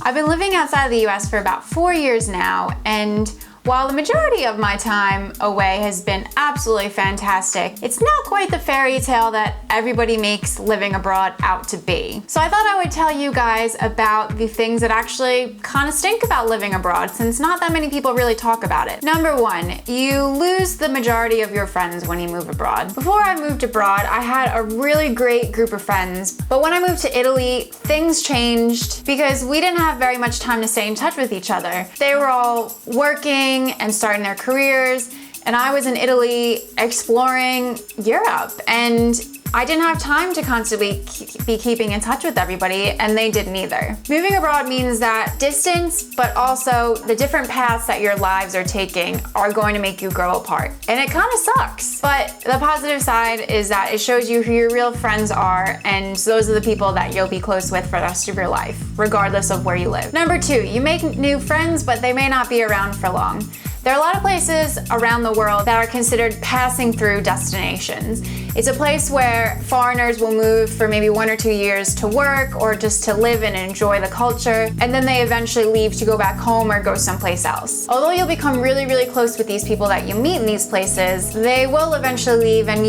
I've been living outside of the US for about 4 years now, and while the majority of my time away has been absolutely fantastic, it's not quite the fairy tale that everybody makes living abroad out to be. So I thought I would tell you guys about the things that actually kind of stink about living abroad, since not that many people really talk about it. Number one, you lose the majority of your friends when you move abroad. Before I moved abroad, I had a really great group of friends, but when I moved to Italy, things changed because we didn't have very much time to stay in touch with each other. They were all working and starting their careers, and I was in Italy exploring Europe, and I didn't have time to constantly be keeping in touch with everybody, and they didn't either. Moving abroad means that distance, but also the different paths that your lives are taking are going to make you grow apart. And it kind of sucks. But the positive side is that it shows you who your real friends are, and those are the people that you'll be close with for the rest of your life, regardless of where you live. Number two, you make new friends, but they may not be around for long. There are a lot of places around the world that are considered passing through destinations. It's a place where foreigners will move for maybe 1 or 2 years to work or just to live and enjoy the culture, and then they eventually leave to go back home or go someplace else. Although you'll become really, really close with these people that you meet in these places, they will eventually leave, and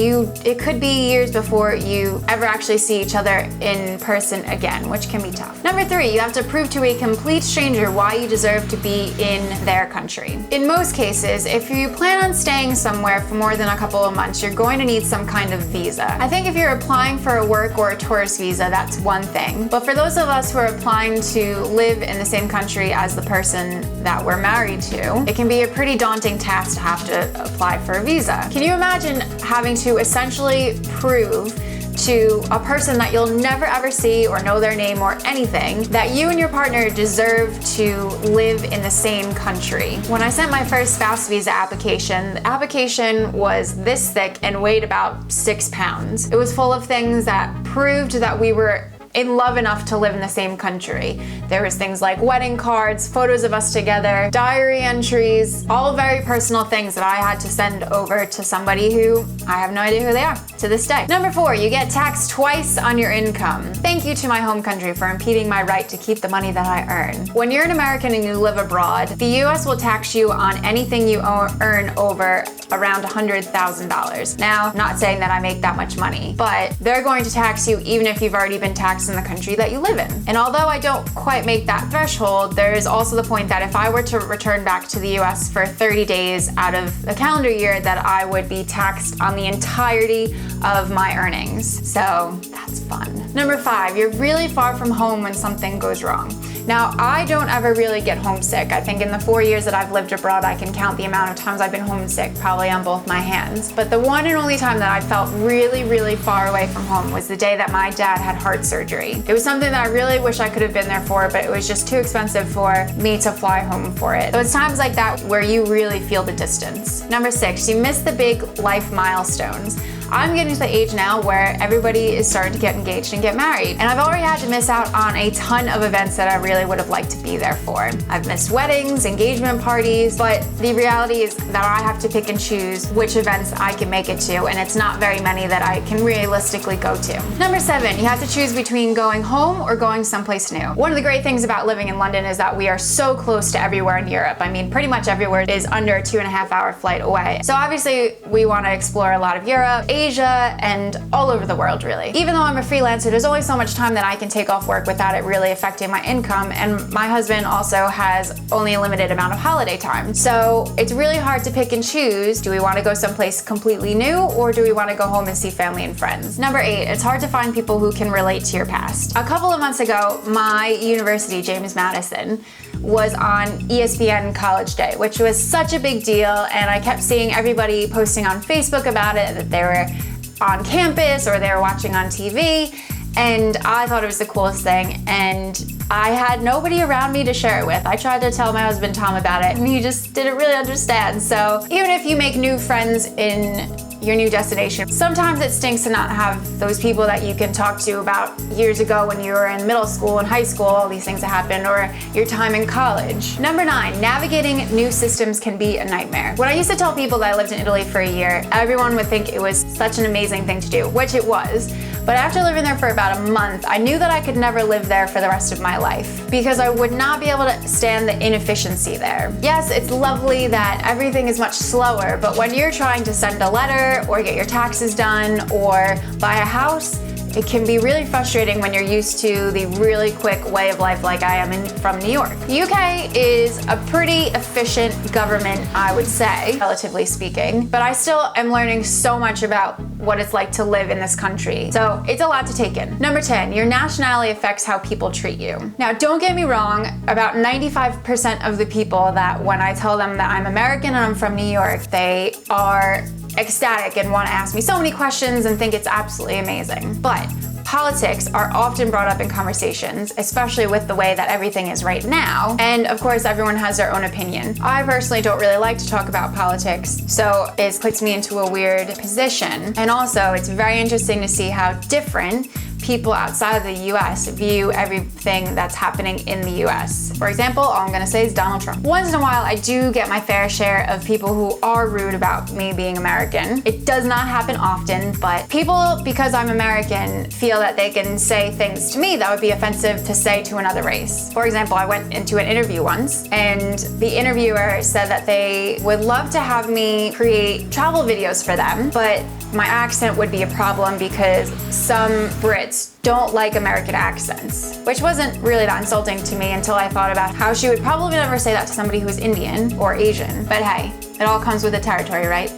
it could be years before you ever actually see each other in person again, which can be tough. Number three, you have to prove to a complete stranger why you deserve to be in their country. In most cases, if you plan on staying somewhere for more than a couple of months, you're going to need some kind of visa. I think if you're applying for a work or a tourist visa, that's one thing. But for those of us who are applying to live in the same country as the person that we're married to, it can be a pretty daunting task to have to apply for a visa. Can you imagine having to essentially prove to a person that you'll never ever see or know their name or anything that you and your partner deserve to live in the same country? When I sent my first spouse visa application, the application was this thick and weighed about 6 pounds. It was full of things that proved that we were in love enough to live in the same country. There was things like wedding cards, photos of us together, diary entries, all very personal things that I had to send over to somebody who I have no idea who they are to this day. Number four, you get taxed twice on your income. Thank you to my home country for impeding my right to keep the money that I earn. When you're an American and you live abroad, the US will tax you on anything you earn over around $100,000. Now, not saying that I make that much money, but they're going to tax you even if you've already been taxed in the country that you live in. And although I don't quite make that threshold, there is also the point that if I were to return back to the US for 30 days out of the calendar year, that I would be taxed on the entirety of my earnings. So that's fun. Number five, you're really far from home when something goes wrong. Now, I don't ever really get homesick. I think in the 4 years that I've lived abroad, I can count the amount of times I've been homesick probably on both my hands. But the one and only time that I felt really, really far away from home was the day that my dad had heart surgery. It was something that I really wish I could have been there for, but it was just too expensive for me to fly home for it. So it's times like that where you really feel the distance. Number six, you miss the big life milestones. I'm getting to the age now where everybody is starting to get engaged and get married. And I've already had to miss out on a ton of events that I really would have liked to be there for. I've missed weddings, engagement parties, but the reality is that I have to pick and choose which events I can make it to, and it's not very many that I can realistically go to. Number seven, you have to choose between going home or going someplace new. One of the great things about living in London is that we are so close to everywhere in Europe. I mean, pretty much everywhere is under a 2.5-hour flight away. So obviously we want to explore a lot of Europe, Asia, and all over the world, really. Even though I'm a freelancer, there's only so much time that I can take off work without it really affecting my income, and my husband also has only a limited amount of holiday time. So it's really hard to pick and choose. Do we want to go someplace completely new, or do we want to go home and see family and friends? Number eight, it's hard to find people who can relate to your past. A couple of months ago, my university, James Madison, was on ESPN College Day, which was such a big deal, and I kept seeing everybody posting on Facebook about it, that they were on campus or they were watching on TV, and I thought it was the coolest thing, and I had nobody around me to share it with. I tried to tell my husband Tom about it, and he just didn't really understand. So even if you make new friends in your new destination, sometimes it stinks to not have those people that you can talk to about years ago when you were in middle school and high school, all these things that happened, or your time in college. Number nine, navigating new systems can be a nightmare. When I used to tell people that I lived in Italy for a year, everyone would think it was such an amazing thing to do, which it was. But after living there for about a month, I knew that I could never live there for the rest of my life because I would not be able to stand the inefficiency there. Yes, it's lovely that everything is much slower, but when you're trying to send a letter or get your taxes done or buy a house, it can be really frustrating when you're used to the really quick way of life like I am from New York. The UK is a pretty efficient government, I would say, relatively speaking, but I still am learning so much about what it's like to live in this country. So it's a lot to take in. Number 10, your nationality affects how people treat you. Now, don't get me wrong, about 95% of the people that when I tell them that I'm American and I'm from New York, they are ecstatic and want to ask me so many questions and think it's absolutely amazing. But politics are often brought up in conversations, especially with the way that everything is right now. And of course, everyone has their own opinion. I personally don't really like to talk about politics, so it puts me into a weird position. And also, it's very interesting to see how different people outside of the US view everything that's happening in the US. For example, all I'm gonna say is Donald Trump. Once in a while, I do get my fair share of people who are rude about me being American. It does not happen often, but people, because I'm American, feel that they can say things to me that would be offensive to say to another race. For example, I went into an interview once, and the interviewer said that they would love to have me create travel videos for them, but my accent would be a problem because some Brits don't like American accents, which wasn't really that insulting to me until I thought about how she would probably never say that to somebody who's Indian or Asian. But hey, it all comes with the territory, right?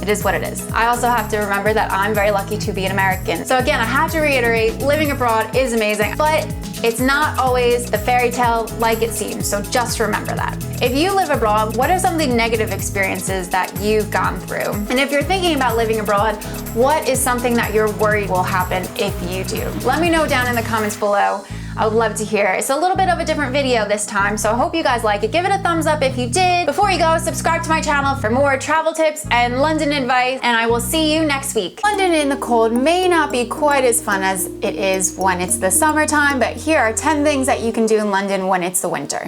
It is what it is. I also have to remember that I'm very lucky to be an American. So again, I have to reiterate, living abroad is amazing, but it's not always the fairy tale like it seems, so just remember that. If you live abroad, what are some of the negative experiences that you've gone through? And if you're thinking about living abroad, what is something that you're worried will happen if you do? Let me know down in the comments below. I would love to hear. It's a little bit of a different video this time, so I hope you guys like it. Give it a thumbs up if you did. Before you go, subscribe to my channel for more travel tips and London advice, and I will see you next week. London in the cold may not be quite as fun as it is when it's the summertime, but here are 10 things that you can do in London when it's the winter.